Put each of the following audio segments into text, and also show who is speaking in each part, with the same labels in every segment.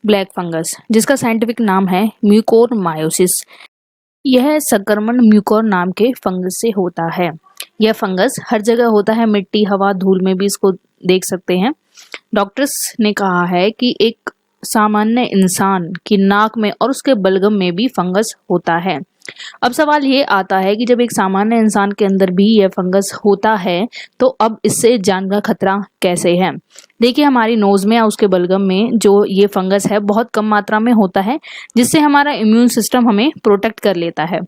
Speaker 1: Black fungus, जिसका scientific नाम है म्यूकोरमायोसिस। यह संक्रमण म्यूकोर नाम के फंगस से होता है। यह फंगस हर जगह होता है, मिट्टी, हवा, धूल में भी इसको देख सकते हैं। डॉक्टर्स ने कहा है कि एक सामान्य इंसान की नाक में और उसके बलगम में भी फंगस होता है। अब सवाल ये आता है कि जब एक सामान्य इंसान के अंदर भी यह फंगस होता है तो अब इससे जान का खतरा कैसे है। देखिए, हमारी नोज में या उसके बलगम में जो ये फंगस है बहुत कम मात्रा में होता है, जिससे हमारा इम्यून सिस्टम हमें प्रोटेक्ट कर लेता है।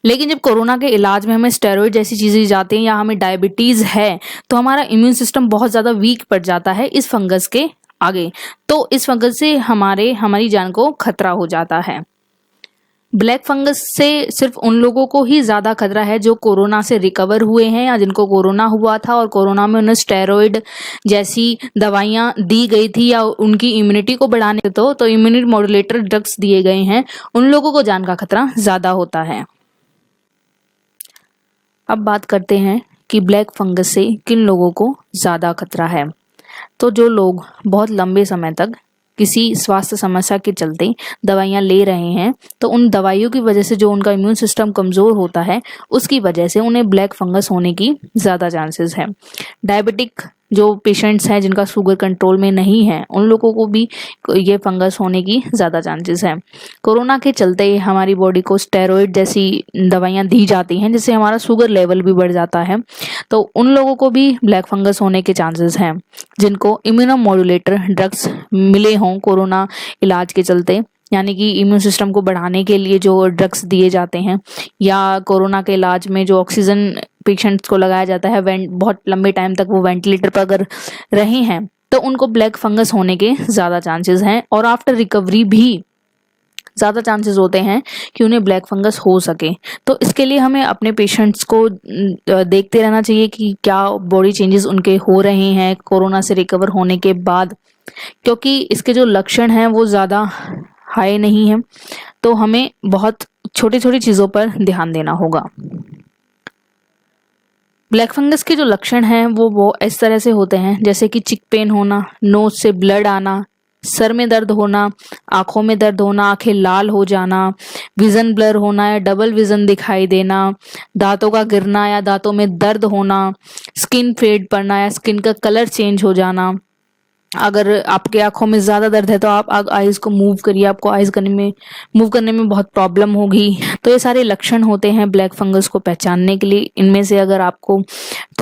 Speaker 1: लेकिन जब कोरोना के इलाज में हमें स्टेरॉइड जैसी चीजें दी जाती हैं या हमें डायबिटीज है तो हमारा इम्यून सिस्टम बहुत ज्यादा वीक पड़ जाता है इस फंगस के आगे। तो इस फंगस से हमारी जान को खतरा हो जाता है। ब्लैक फंगस से सिर्फ उन लोगों को ही ज्यादा खतरा है जो कोरोना से रिकवर हुए हैं या जिनको कोरोना हुआ था और कोरोना में उन्हें स्टेरॉइड जैसी दवाइयां दी गई थी या उनकी इम्यूनिटी को बढ़ाने तो इम्यूनिटी मॉड्यूलेटर ड्रग्स दिए गए हैं, उन लोगों को जान का खतरा ज्यादा होता है। अब बात करते हैं कि ब्लैक फंगस से किन लोगों को ज्यादा खतरा है। तो जो लोग बहुत लंबे समय तक किसी स्वास्थ्य समस्या के चलते दवाइयां ले रहे हैं तो उन दवाइयों की वजह से जो उनका इम्यून सिस्टम कमजोर होता है उसकी वजह से उन्हें ब्लैक फंगस होने की ज्यादा चांसेस है। डायबिटिक जो पेशेंट्स हैं जिनका शुगर कंट्रोल में नहीं है उन लोगों को भी ये फंगस होने की ज्यादा चांसेस है। कोरोना के चलते हमारी बॉडी को स्टेरॉइड जैसी दवाइयां दी जाती हैं जिससे हमारा शुगर लेवल भी बढ़ जाता है, तो उन लोगों को भी ब्लैक फंगस होने के चांसेस हैं जिनको इम्यूनोमोडुलेटर ड्रग्स मिले हों कोरोना इलाज के चलते, यानी कि इम्यून सिस्टम को बढ़ाने के लिए जो ड्रग्स दिए जाते हैं या कोरोना के इलाज में जो ऑक्सीजन पेशेंट्स को लगाया जाता है, बहुत लंबे टाइम तक वो वेंटिलेटर पर अगर रहे हैं तो उनको ब्लैक फंगस होने के ज़्यादा चांसेस हैं और आफ्टर रिकवरी भी ज़्यादा चांसेस होते हैं कि उन्हें ब्लैक फंगस हो सके। तो इसके लिए हमें अपने पेशेंट्स को देखते रहना चाहिए कि क्या बॉडी चेंजेस उनके हो रहे हैं कोरोना से रिकवर होने के बाद, क्योंकि इसके जो लक्षण हैं वो ज़्यादा हाई नहीं है, तो हमें बहुत छोटी छोटी चीज़ों पर ध्यान देना होगा। ब्लैक फंगस के जो लक्षण हैं वो इस तरह से होते हैं, जैसे कि चिक पेन होना, नोज से ब्लड आना, सर में दर्द होना, आंखों में दर्द होना, आंखें लाल हो जाना, विजन ब्लर होना या डबल विजन दिखाई देना, दांतों का गिरना या दांतों में दर्द होना, स्किन फेड पड़ना या स्किन का कलर चेंज हो जाना। अगर आपके आंखों में ज्यादा दर्द है तो आप आईज को मूव करिए, आपको आईज मूव करने में बहुत प्रॉब्लम होगी। तो ये सारे लक्षण होते हैं ब्लैक फंगस को पहचानने के लिए। इनमें से अगर आपको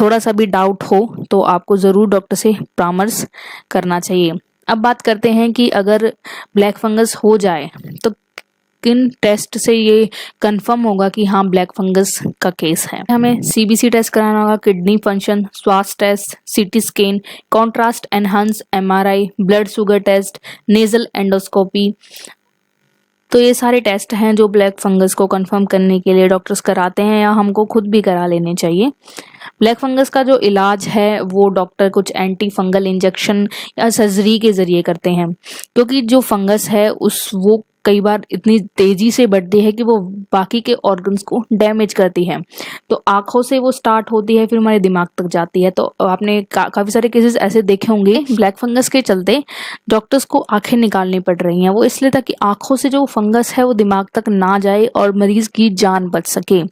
Speaker 1: थोड़ा सा भी डाउट हो तो आपको जरूर डॉक्टर से परामर्श करना चाहिए। अब बात करते हैं कि अगर ब्लैक फंगस हो जाए तो किन टेस्ट से ये कंफर्म होगा कि हाँ ब्लैक फंगस का केस है। हमें सीबीसी टेस्ट कराना होगा, किडनी फंक्शन, श्वास test, CT scan, contrast enhance MRI, blood sugar test, nasal endoscopy. तो ये सारे टेस्ट हैं जो ब्लैक फंगस को कंफर्म करने के लिए डॉक्टर्स कराते हैं या हमको खुद भी करा लेने चाहिए। ब्लैक फंगस का जो इलाज है वो डॉक्टर कुछ एंटी फंगल इंजेक्शन या सर्जरी के जरिए करते हैं, क्योंकि जो फंगस है वो कई बार इतनी तेजी से बढ़ती है कि वो बाकी के ऑर्गन्स को डैमेज करती है। तो आंखों से वो स्टार्ट होती है, फिर हमारे दिमाग तक जाती है। तो आपने काफी सारे केसेस ऐसे देखे होंगे ब्लैक फंगस के चलते डॉक्टर्स को आंखें निकालनी पड़ रही हैं। वो इसलिए ताकि आंखों से जो फंगस है वो दिमाग तक ना जाए और मरीज की जान बच सके।